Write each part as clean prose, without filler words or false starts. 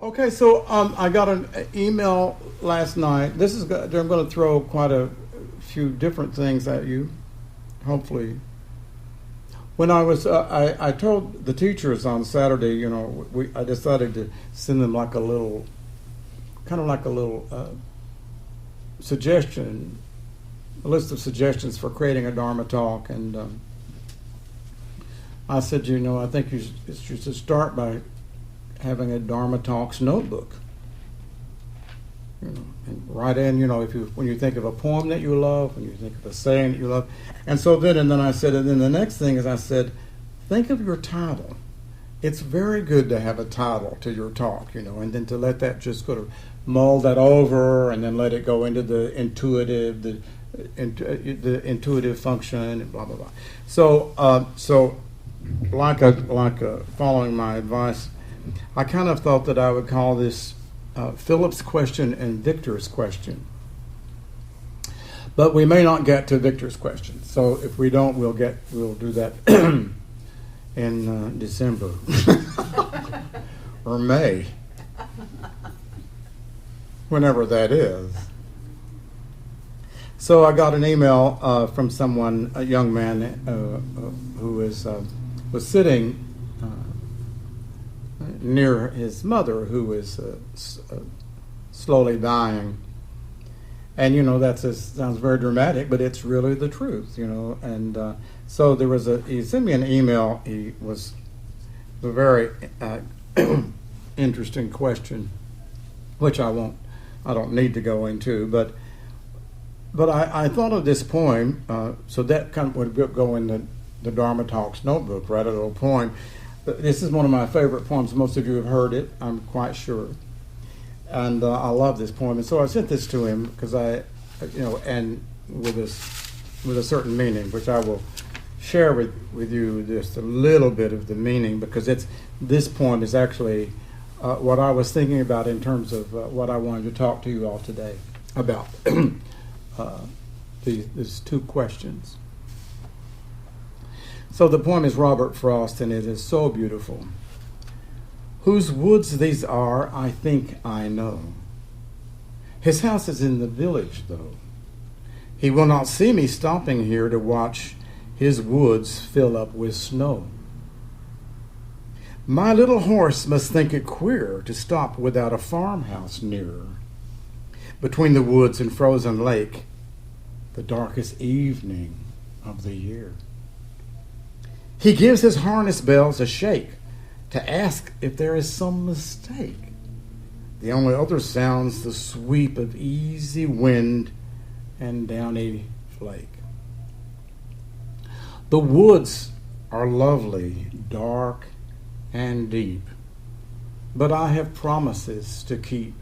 Okay, so I got an email last night. I'm going to throw quite a few different things at you. Hopefully, when I told the teachers on Saturday, I decided to send them like a little, kind of like a little suggestion, a list of suggestions for creating a Dharma talk, and I said, I think you should start by having a Dharma Talks notebook. And write in, when you think of a poem that you love, when you think of a saying that you love. And then I said, and then the next thing is I said, think of your title. It's very good to have a title to your talk, and then to let that just sort of mull that over and then let it go into the intuitive function and blah, blah, blah. So following my advice, I kind of thought that I would call this Philip's question and Victor's question. But we may not get to Victor's question. So if we don't, we'll do that in December or May, whenever that is. So I got an email from someone, a young man who was sitting near his mother, who was slowly dying. And that sounds very dramatic, but it's really the truth, And so he sent me an email. He was a very interesting question, which I don't need to go into, but I thought of this poem, so that kind of would go in the Dharma Talks notebook, right? A little poem. This is one of my favorite poems. Most of you have heard it, I'm quite sure. And I love this poem. And so I sent this to him because and with a certain meaning, which I will share with you just a little bit of the meaning, because this poem is actually what I was thinking about in terms of what I wanted to talk to you all today about. These two questions. So the poem is Robert Frost, and it is so beautiful. Whose woods these are, I think I know. His house is in the village, though. He will not see me stopping here to watch his woods fill up with snow. My little horse must think it queer to stop without a farmhouse nearer. Between the woods and frozen lake, the darkest evening of the year. He gives his harness bells a shake to ask if there is some mistake. The only other sound's the sweep of easy wind and downy flake. The woods are lovely, dark and deep, but I have promises to keep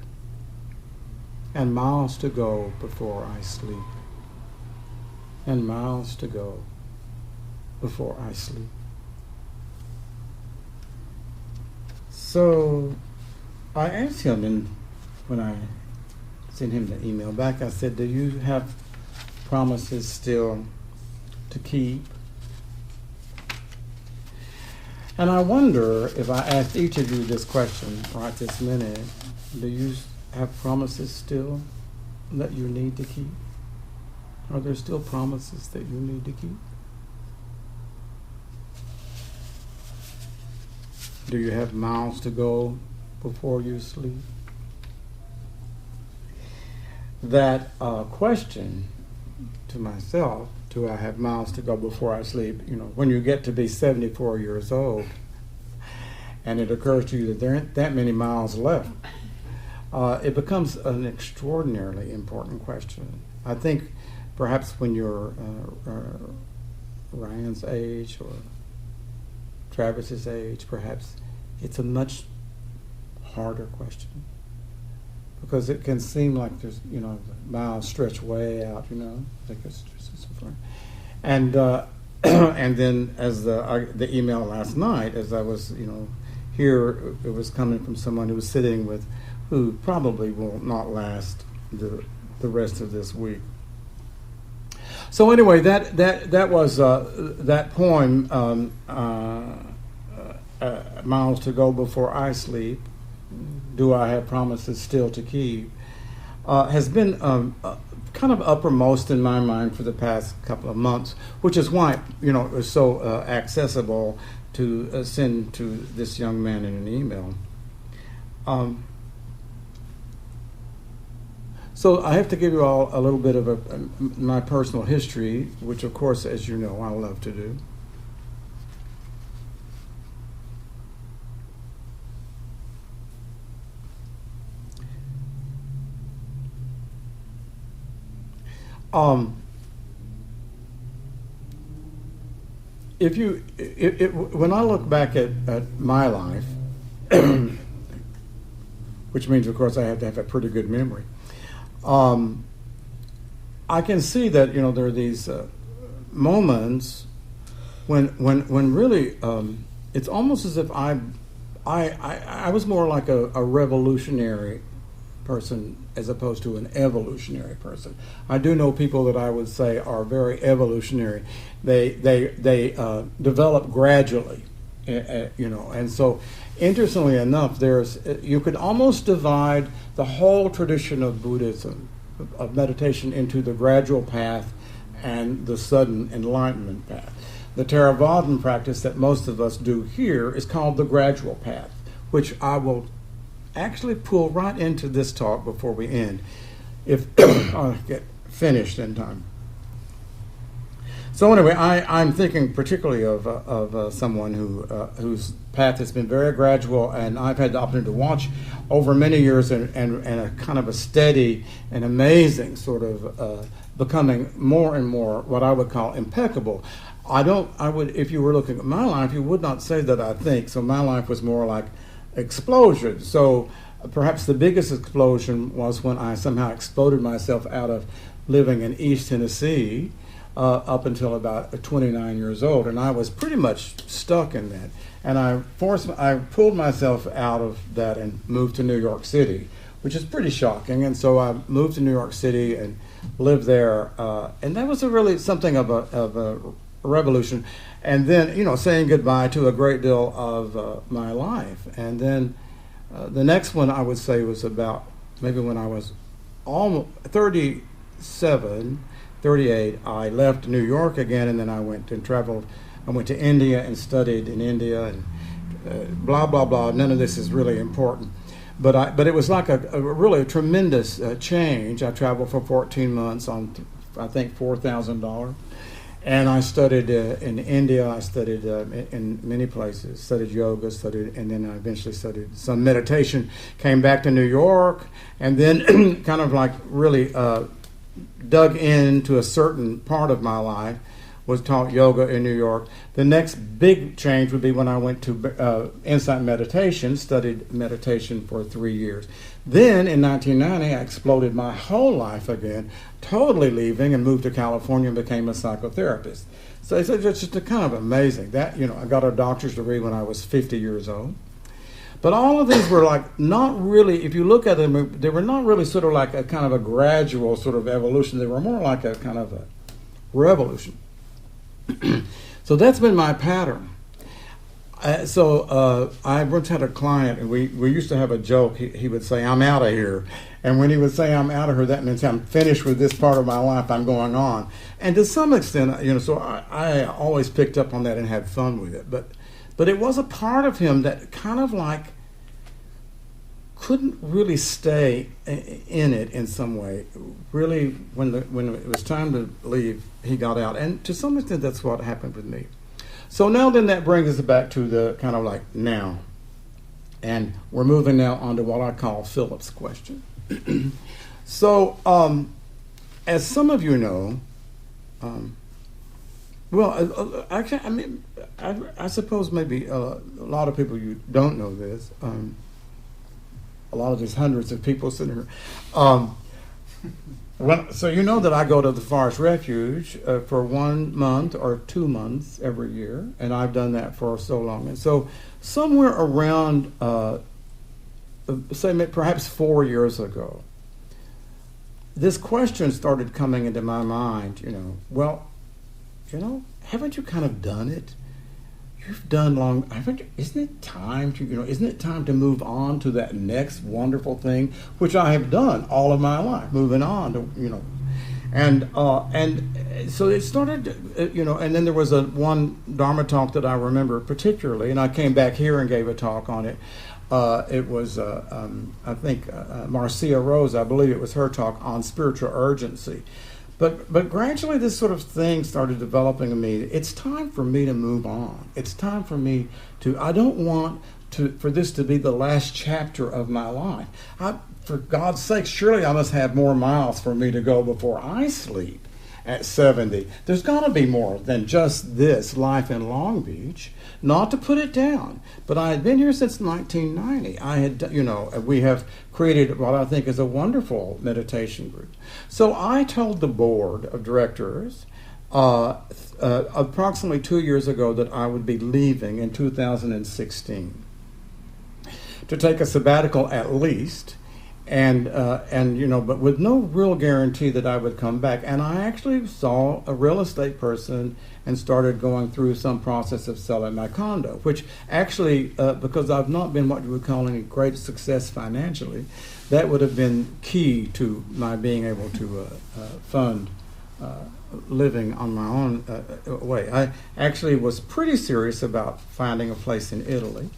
and miles to go before I sleep. And miles to go before I sleep. So I asked him, when I sent him the email back, I said, do you have promises still to keep? And I wonder if I asked each of you this question right this minute, do you have promises still that you need to keep? Are there still promises that you need to keep? Do you have miles to go before you sleep? That question to myself, do I have miles to go before I sleep? When you get to be 74 years old and it occurs to you that there aren't that many miles left, it becomes an extraordinarily important question. I think perhaps when you're Ryan's age or Travis's age, perhaps it's a much harder question, because it can seem like there's miles stretch way out, like it's so far. And and then as the email last night, as I was here, it was coming from someone who probably will not last the rest of this week. So anyway, that was that poem, Miles to Go Before I Sleep, do I have promises still to keep, has been kind of uppermost in my mind for the past couple of months, which is why it was so accessible to send to this young man in an email. So I have to give you all a little bit of my personal history, which of course, as you know, I love to do. When I look back at my life, which means, of course, I have to have a pretty good memory, I can see that there are these moments when really it's almost as if I was more like a revolutionary person as opposed to an evolutionary person. I do know people that I would say are very evolutionary. They develop gradually, and so interestingly enough, you could almost divide the whole tradition of Buddhism, of meditation, into the gradual path and the sudden enlightenment path. The Theravadan practice that most of us do here is called the gradual path, which I will actually pull right into this talk before we end, if I get finished in time. So anyway, I'm thinking particularly of someone whose path has been very gradual, and I've had the opportunity to watch over many years and a kind of a steady and amazing sort of becoming more and more what I would call impeccable. If you were looking at my life, you would not say that I think. So my life was more like explosion. So perhaps the biggest explosion was when I somehow exploded myself out of living in East Tennessee up until about 29 years old, and I was pretty much stuck in that. And I pulled myself out of that and moved to New York City, which is pretty shocking. And so I moved to New York City and lived there, and that was really something of a revolution. And then, saying goodbye to a great deal of my life. And then the next one I would say was about maybe when I was almost 37, 38, I left New York again, and then I went and traveled. I went to India and studied in India, and blah, blah, blah. None of this is really important. But it was like a really tremendous change. I traveled for 14 months on, I think, $4,000. And I studied in India. I studied in many places. Studied yoga, and then I eventually studied some meditation. Came back to New York, and then kind of like really dug into a certain part of my life. Was taught yoga in New York. The next big change would be when I went to Insight Meditation. Studied meditation for 3 years. Then in 1990, I exploded my whole life again, totally leaving, and moved to California and became a psychotherapist. So it's just kind of amazing. That, I got a doctor's degree when I was 50 years old. But all of these were like not really, if you look at them, they were not really sort of like a kind of a gradual sort of evolution. They were more like a kind of a revolution. So that's been my pattern. I once had a client, and we used to have a joke. He would say, "I'm out of here," and when he would say, "I'm out of here," that means I'm finished with this part of my life. I'm going on, and to some extent, so I always picked up on that and had fun with it. But it was a part of him that kind of like couldn't really stay in it in some way. Really, when it was time to leave, he got out, and to some extent, that's what happened with me. So now then that brings us back to the kind of like now. And we're moving now on to what I call Phillip's question. So, as some of you know, I suppose maybe a lot of people you don't know this. A lot of these hundreds of people sitting here. So you know that I go to the Forest Refuge for 1 month or 2 months every year, and I've done that for so long. And so somewhere around, say perhaps 4 years ago, this question started coming into my mind, haven't you kind of done it? you've done long. I think, isn't it time to, isn't it time to move on to that next wonderful thing, which I have done all of my life, moving on to, and so it started, and then there was one Dharma talk that I remember particularly, and I came back here and gave a talk on it. It was, I think, Marcia Rose, I believe it was her talk on spiritual urgency. But gradually this sort of thing started developing in me. It's time for me to move on. It's time for me to, I don't want for this to be the last chapter of my life. For God's sake, surely I must have more miles for me to go before I sleep at 70. There's got to be more than just this life in Long Beach. Not to put it down, but I had been here since 1990. I had, we have created what I think is a wonderful meditation group. So I told the board of directors approximately 2 years ago that I would be leaving in 2016 to take a sabbatical at least, but with no real guarantee that I would come back. And I actually saw a real estate person and started going through some process of selling my condo, which actually, because I've not been what you would call any great success financially, that would have been key to my being able to fund living on my own way. I actually was pretty serious about finding a place in Italy.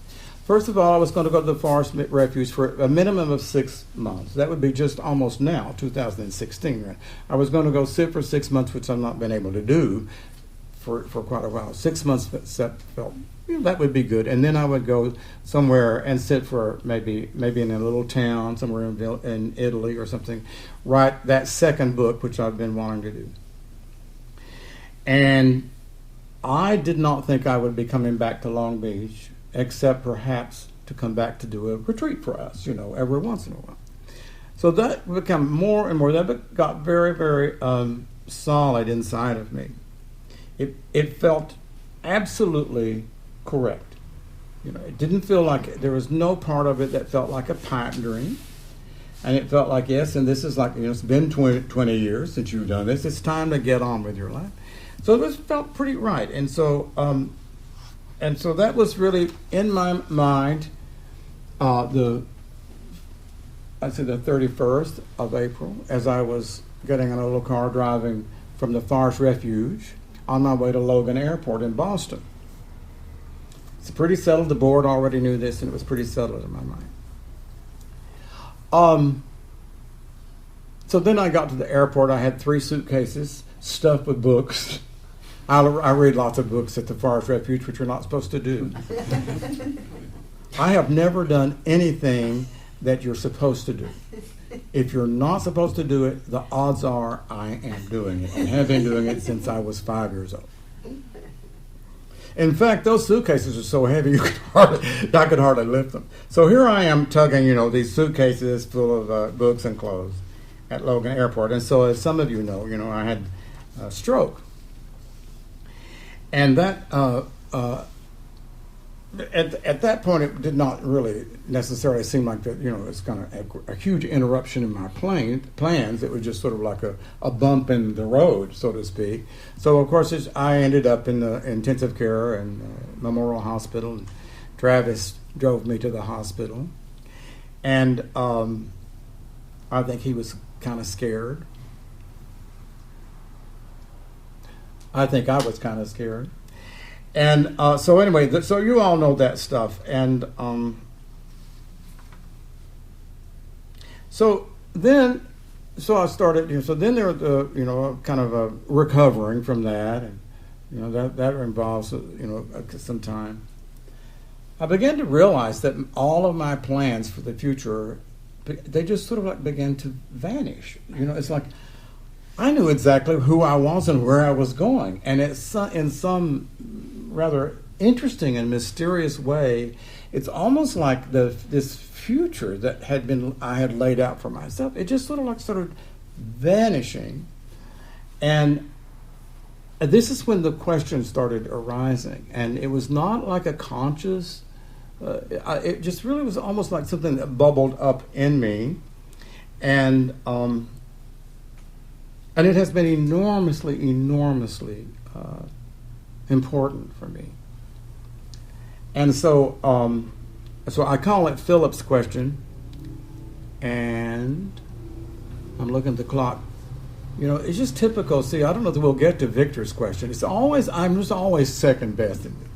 First of all, I was going to go to the forest refuge for a minimum of 6 months. That would be just almost now, 2016. Right? I was going to go sit for 6 months, which I've not been able to do for quite a while. 6 months felt that would be good. And then I would go somewhere and sit for maybe in a little town somewhere in Italy or something, write that second book, which I've been wanting to do. And I did not think I would be coming back to Long Beach, except perhaps to come back to do a retreat for us, every once in a while. So that became more and more, that got very, very solid inside of me. It felt absolutely correct. It didn't feel like, there was no part of it that felt like a pipe dream. And it felt like, yes, and this is like, it's been 20 years since you've done this. It's time to get on with your life. So this felt pretty right. And so that was really in my mind, the 31st of April, as I was getting in a little car driving from the Forest Refuge on my way to Logan Airport in Boston. It's pretty settled. The board already knew this, and it was pretty settled in my mind. So then I got to the airport. I had 3 suitcases stuffed with books. I read lots of books at the Forest Refuge, which you're not supposed to do. I have never done anything that you're supposed to do. If you're not supposed to do it, the odds are I am doing it, and have been doing it since I was 5 years old. In fact, those suitcases are so heavy I could hardly lift them. So here I am tugging, these suitcases full of books and clothes at Logan Airport. And so, as some of you know, I had a stroke. And that, at that point, it did not really necessarily seem like that, it's kind of a huge interruption in my plans. It was just sort of like a bump in the road, so to speak. So, of course, I ended up in the intensive care and Memorial Hospital. And Travis drove me to the hospital. And I think he was kind of scared. I think I was kind of scared. And so anyway, so you all know that stuff. And so I started, so then there was, kind of recovering from that. And, that involves, some time. I began to realize that all of my plans for the future, they just sort of like began to vanish. It's like, I knew exactly who I was and where I was going. And it's in some rather interesting and mysterious way, it's almost like this future that I had laid out for myself. It just sort of vanishing. And this is when the question started arising. And it was not like a conscious, it just really was almost like something that bubbled up in me. And it has been enormously important for me. And so I call it Phillip's question, and I'm looking at the clock. It's just typical. See, I don't know that we'll get to Victor's question. I'm just always second best in it.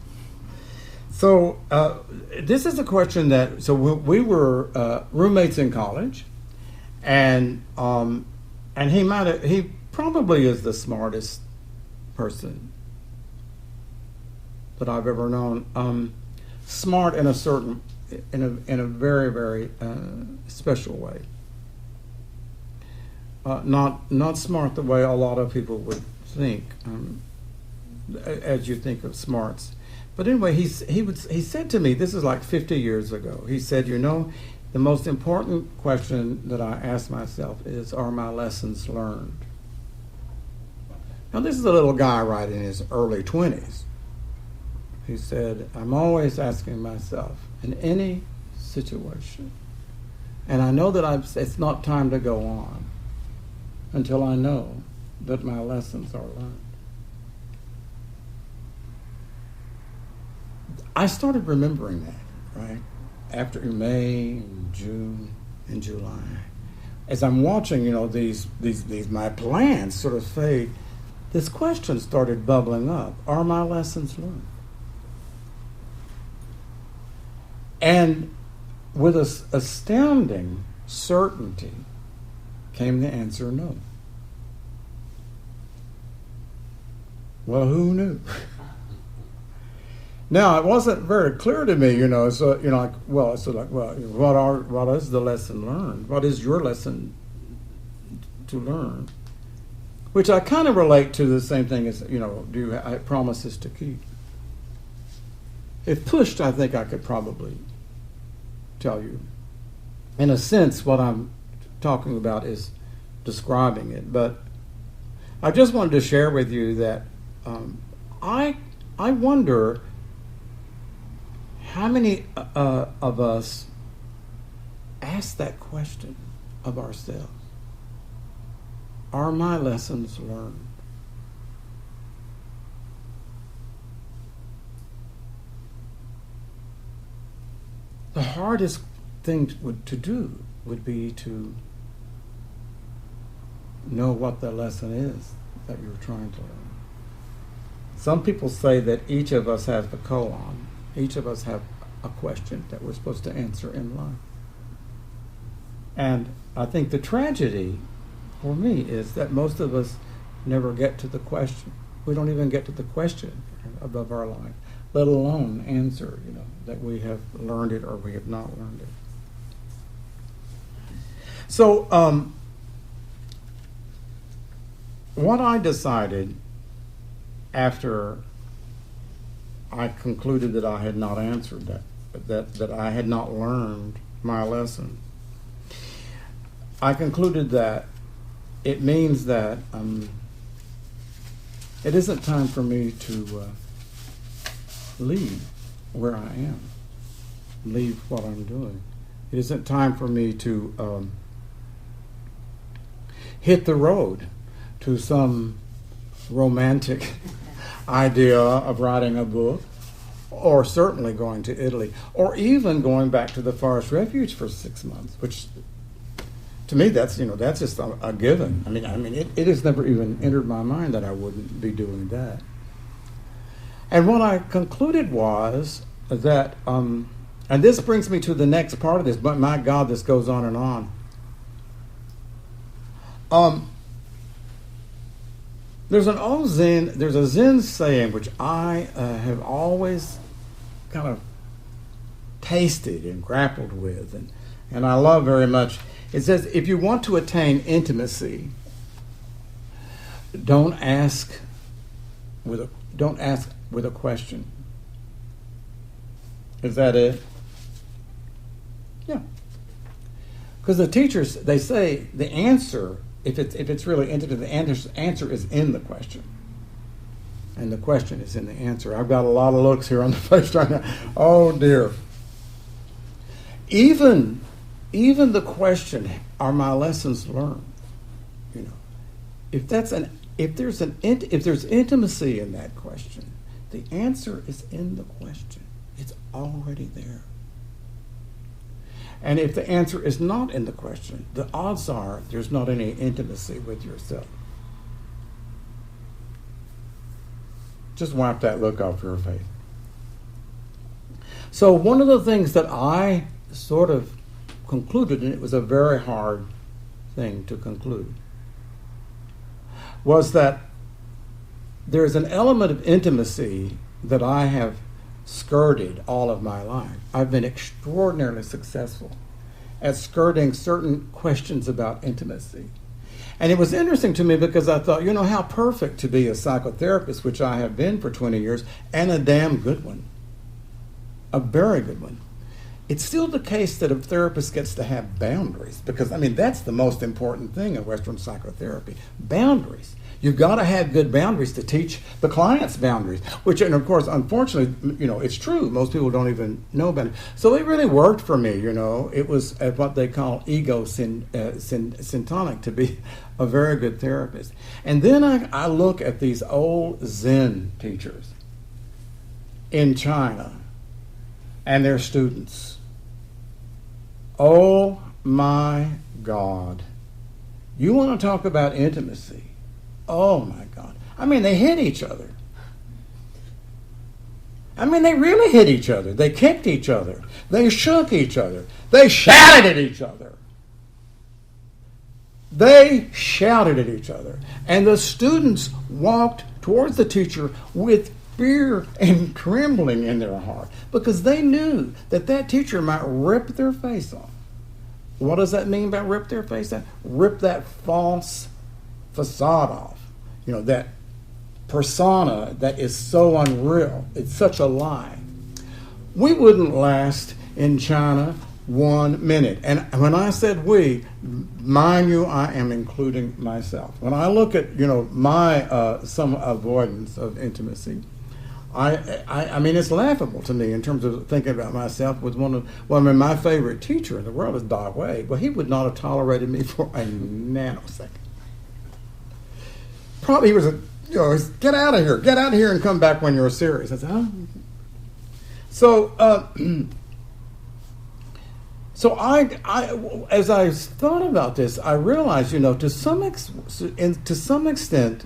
So this is a question that, so we were roommates in college, and he probably is the smartest person that I've ever known. Smart in a very, very special way. Not smart the way a lot of people would think, as you think of smarts. But anyway, he said to me, this is like 50 years ago. He said, the most important question that I ask myself is, are my lessons learned? Now, this is a little guy right in his early 20s. He said, I'm always asking myself, in any situation, and I know that it's not time to go on until I know that my lessons are learned. I started remembering that, right? After May, and June, and July. As I'm watching, these my plans sort of fade, this question started bubbling up. Are my lessons learned? And with astounding certainty came the answer no. Well, who knew? Now, it wasn't very clear to me, what is the lesson learned? What is your lesson to learn? Which I kind of relate to the same thing as, do you have promises to keep? If pushed, I think I could probably tell you. In a sense, what I'm talking about is describing it. But I just wanted to share with you that I wonder how many of us ask that question of ourselves. Are my lessons learned? The hardest thing to do would be to know what the lesson is that you're trying to learn. Some people say that each of us has a koan. Each of us have a question that we're supposed to answer in life. And I think the tragedy for me is that most of us never get to the question. We don't even get to the question above our life, let alone answer, that we have learned it or we have not learned it. So what I decided after I concluded that I had not answered that I had not learned my lesson, I concluded that it means that it isn't time for me to leave where I am, leave what I'm doing. It isn't time for me to hit the road to some romantic idea of writing a book, or certainly going to Italy, or even going back to the forest refuge for 6 months, which to me that's just a given. I mean it has never even entered my mind that I wouldn't be doing that. And what I concluded was that, and this brings me to the next part of this, but my God, this goes on and on. There's a Zen saying which I have always kind of tasted and grappled with, and I love very much. It says, if you want to attain intimacy, don't ask with a question. Is that it? Yeah. Because the teachers, they say the answer, if it's really intimate, the answer is in the question. And the question is in the answer. I've got a lot of looks here on the face right now. Oh dear. Even the question, are my lessons learned? If there's intimacy in that question, the answer is in the question. It's already there. And if the answer is not in the question, the odds are there's not any intimacy with yourself. Just wipe that look off your face. So one of the things that I sort of concluded, and it was a very hard thing to conclude, was that there's an element of intimacy that I have skirted all of my life. I've been extraordinarily successful at skirting certain questions about intimacy. And it was interesting to me because I thought, how perfect to be a psychotherapist, which I have been for 20 years, and a damn good one. A very good one. It's still the case that a therapist gets to have boundaries because, that's the most important thing in Western psychotherapy. Boundaries. You've got to have good boundaries to teach the client's boundaries, which, and of course, unfortunately, it's true. Most people don't even know about it. So it really worked for me, It was what they call syntonic to be a very good therapist. And then I look at these old Zen teachers in China and their students. Oh, my God. You want to talk about intimacy? Oh my God. They hit each other. They really hit each other. They kicked each other. They shook each other. They shouted at each other. And the students walked towards the teacher with fear and trembling in their heart because they knew that teacher might rip their face off. What does that mean by rip their face off? Rip that false facade off. That persona that is so unreal. It's such a lie. We wouldn't last in China 1 minute. And when I said we, mind you, I am including myself. When I look at, my some avoidance of intimacy, it's laughable to me in terms of thinking about myself with my favorite teacher in the world is Da Wei. Well, he would not have tolerated me for a nanosecond. Probably he was get out of here and come back when you're serious. I said, huh? So I as I thought about this, I realized, to some extent,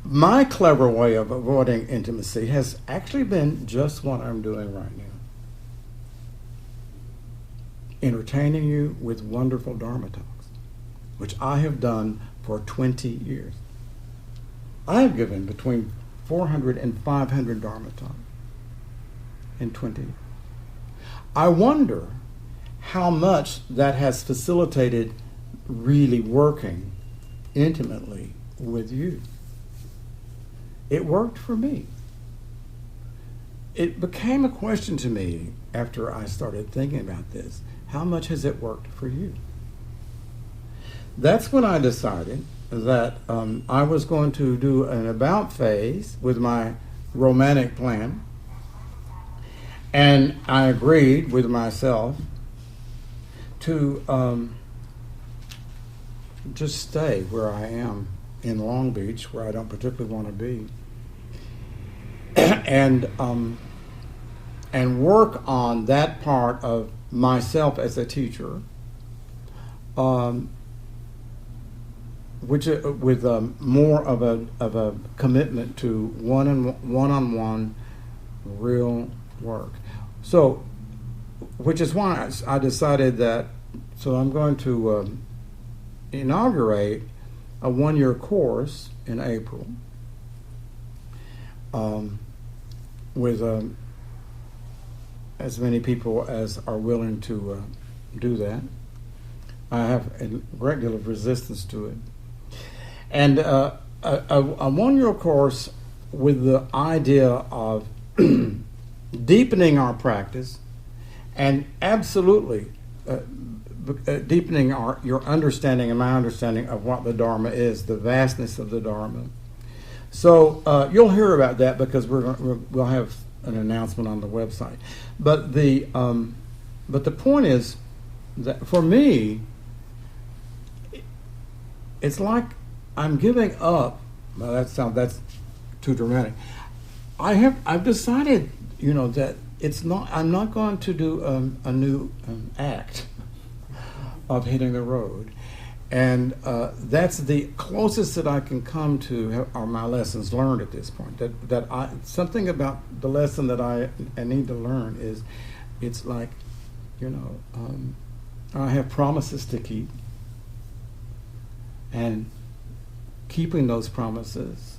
my clever way of avoiding intimacy has actually been just what I'm doing right now. Entertaining you with wonderful Dharma talks, which I have done for 20 years. I have given between 400 and 500 Dharma talks in 20 years. I wonder how much that has facilitated really working intimately with you. It worked for me. It became a question to me after I started thinking about this. How much has it worked for you? That's when I decided that I was going to do an about phase with my romantic plan. And I agreed with myself to just stay where I am in Long Beach, where I don't particularly want to be, and work on that part of myself as a teacher, which with more of a commitment to one-on-one real work. So, which is why I decided that. So I'm going to inaugurate a 1-year course in April with as many people as are willing to do that. I have a great deal of resistance to it. And a 1-year course with the idea of deepening our practice and absolutely deepening your understanding and my understanding of what the Dharma is, the vastness of the Dharma. So you'll hear about that because we'll have an announcement on the website. But the point is that for me, it's like I'm giving up. Well, that's too dramatic. I've decided, that it's not. I'm not going to do a new act of hitting the road, and that's the closest that I can come to are my lessons learned at this point. Something about the lesson that I need to learn is, it's like, I have promises to keep, and keeping those promises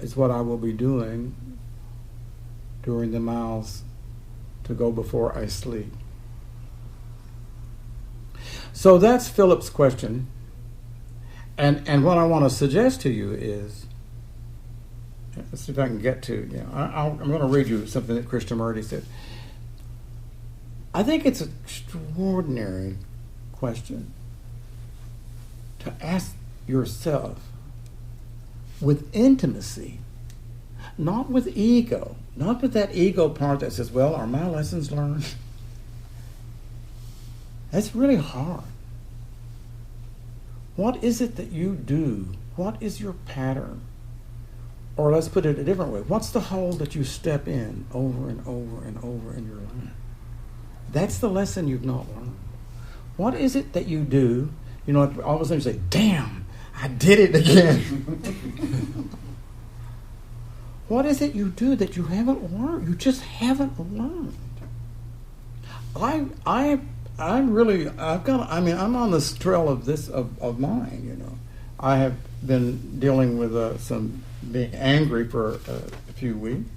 is what I will be doing during the miles to go before I sleep. So that's Philip's question. And what I want to suggest to you is, let's see if I can get to, I'm going to read you something that Krishnamurti said. I think it's an extraordinary question to ask yourself with intimacy, not with ego, not with that ego part that says, well, are my lessons learned? That's really hard. What is it that you do? What is your pattern? Or let's put it a different way. What's the hole that you step in over and over and over in your life? That's the lesson you've not learned. What is it that you do? All of a sudden you say, damn, I did it again. What is it you do that you haven't learned? You just haven't learned. I'm on this trail of mine, I have been dealing with some being angry for a few weeks.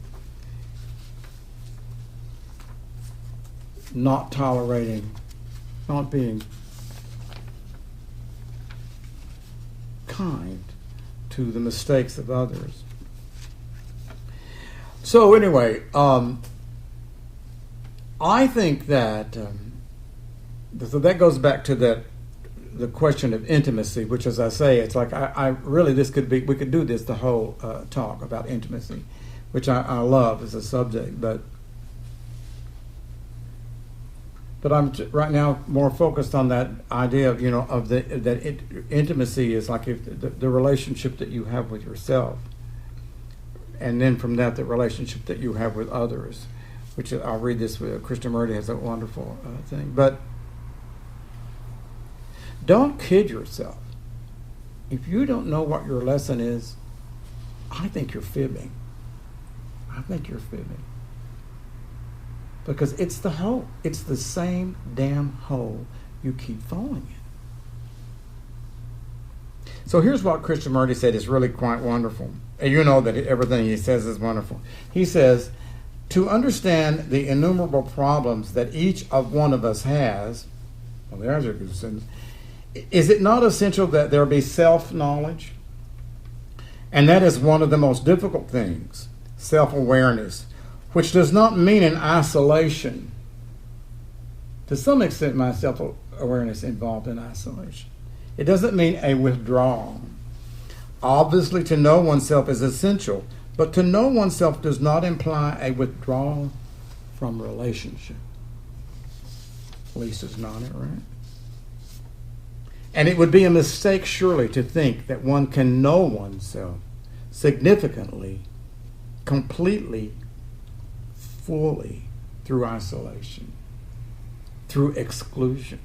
Not tolerating, not being kind to the mistakes of others. So anyway, I think that so that goes back to the question of intimacy, which, as I say, it's like I really we could do this the whole talk about intimacy, which I love as a subject, but I'm right now more focused on that idea of intimacy is like if the relationship that you have with yourself, and then from that the relationship that you have with others, which I'll read this. Krishnamurti has a wonderful thing, but don't kid yourself. If you don't know what your lesson is, I think you're fibbing. Because it's the hole. It's the same damn hole you keep falling in. So here's what Krishnamurti said is really quite wonderful. And you know that everything he says is wonderful. He says, to understand the innumerable problems that each of one of us has, well, there's a good sentence, is it not essential that there be self-knowledge? And that is one of the most difficult things, self-awareness, which does not mean an isolation. To some extent, my self-awareness involved in isolation. It doesn't mean a withdrawal. Obviously, to know oneself is essential, but to know oneself does not imply a withdrawal from relationship. Lisa's nodding, right? And it would be a mistake, surely, to think that one can know oneself significantly, completely, fully through isolation, through exclusion,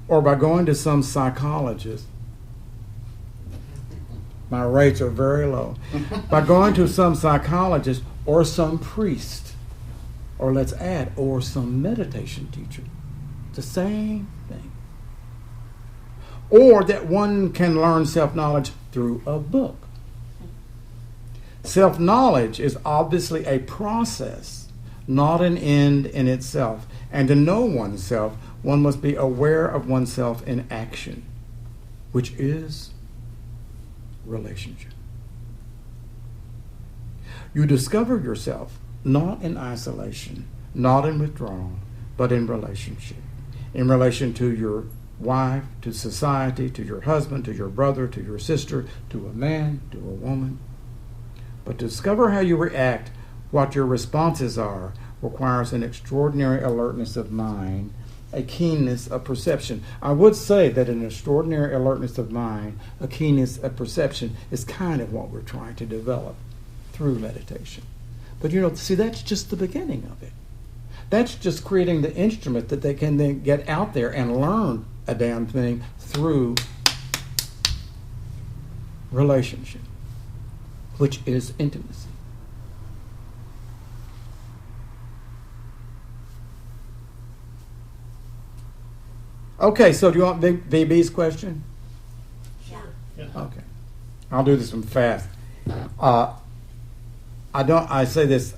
or by going to some psychologist. My rates are very low. By going to some psychologist or some priest, or let's add, or some meditation teacher. It's the same thing. Or that one can learn self-knowledge through a book. Self-knowledge is obviously a process, not an end in itself. And to know oneself, one must be aware of oneself in action, which is relationship. You discover yourself not in isolation, not in withdrawal, but in relationship. In relation to your wife, to society, to your husband, to your brother, to your sister, to a man, to a woman. But to discover how you react, what your responses are, requires an extraordinary alertness of mind, a keenness of perception. I would say that an extraordinary alertness of mind, a keenness of perception, is kind of what we're trying to develop through meditation. But see, that's just the beginning of it. That's just creating the instrument that they can then get out there and learn a damn thing through relationship, which is intimacy. Okay, so do you want VB's question? Sure. Yeah. Okay. I'll do this one fast. I say this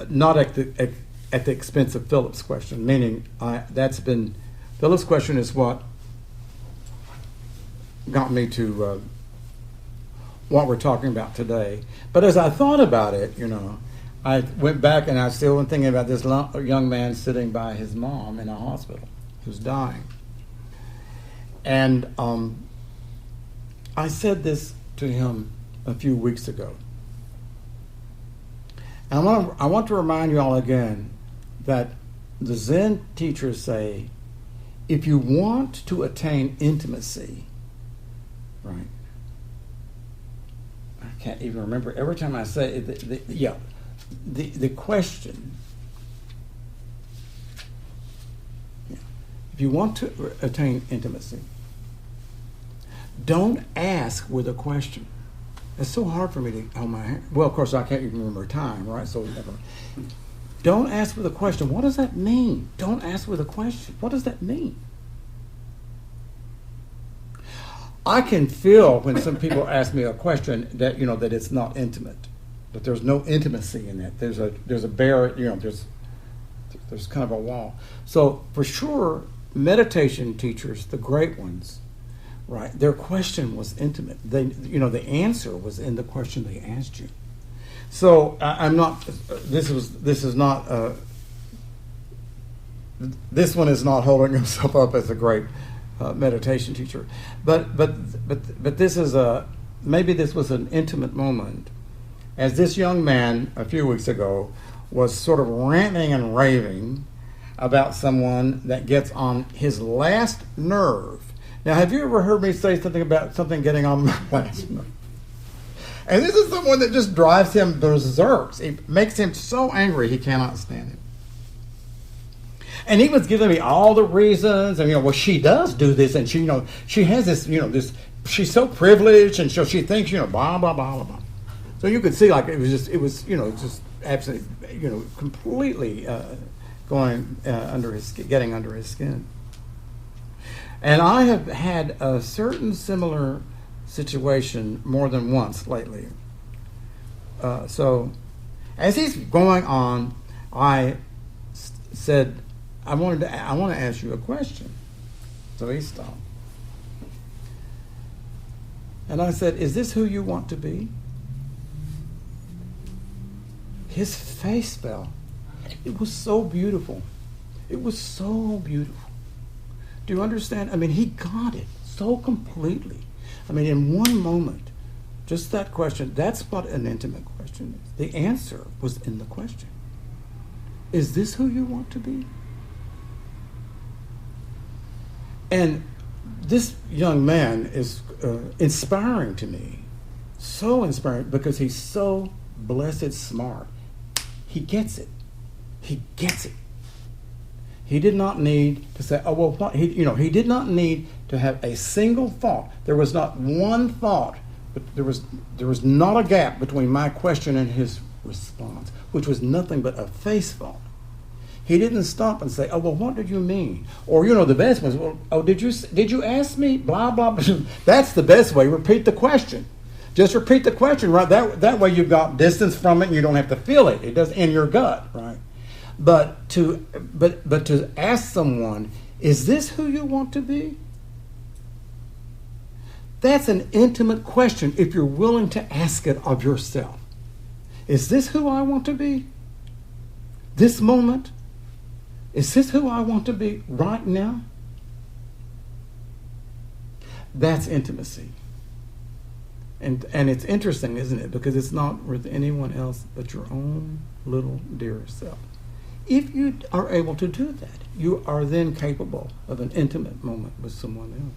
not at the expense of Philip's question, meaning Philip's question is what got me to what we're talking about today. But as I thought about it, I went back and I still was thinking about this young man sitting by his mom in a hospital who's dying. And I said this to him a few weeks ago. And I want to remind you all again that the Zen teachers say, if you want to attain intimacy, right? I can't even remember every time I say it. The question. If you want to attain intimacy, don't ask with a question. It's so hard for me to hold my hand. Well, of course, I can't even remember time, right? So never. Don't ask with a question. What does that mean? Don't ask with a question. What does that mean? I can feel when some people ask me a question that that it's not intimate, that there's no intimacy in it. There's a barrier. There's kind of a wall. So for sure, meditation teachers, the great ones, right? Their question was intimate. The answer was in the question they asked you. So I'm not. This one is not holding himself up as a great meditation teacher, but this is maybe this was an intimate moment, as this young man a few weeks ago was sort of ranting and raving about someone that gets on his last nerve. Now, have you ever heard me say something about something getting on my last nerve? And this is someone that just drives him berserk. It makes him so angry he cannot stand it. And he was giving me all the reasons, and well, she does do this, and she has this, this. She's so privileged, and so she thinks, blah blah blah blah blah. So you could see, like it was just absolutely, completely getting under his skin. And I have had a certain similar situation more than once lately. So as he's going on, I said, I want to ask you a question. So he stopped. And I said, is this who you want to be? His face fell. It was so beautiful. It was so beautiful. Do you understand? I mean, he got it so completely. I mean, in one moment, just that question, that's what an intimate question is. The answer was in the question. Is this who you want to be? And this young man is inspiring to me. So inspiring because he's so blessed smart. He gets it. He gets it. He did not need to say, oh, well, what? He did not need to have a single thought. There was not one thought, but there was not a gap between my question and his response, which was nothing but a face thought. He didn't stop and say, oh, well, what did you mean? Or, the best was, well, oh, did you ask me? Blah, blah, blah. That's the best way. Repeat the question. Just repeat the question, right? That way you've got distance from it and you don't have to feel it. It does in your gut, right? But to ask someone, is this who you want to be? That's an intimate question if you're willing to ask it of yourself. Is this who I want to be? This moment? Is this who I want to be right now? That's intimacy. And it's interesting, isn't it? Because it's not with anyone else but your own little dear self. If you are able to do that, you are then capable of an intimate moment with someone else.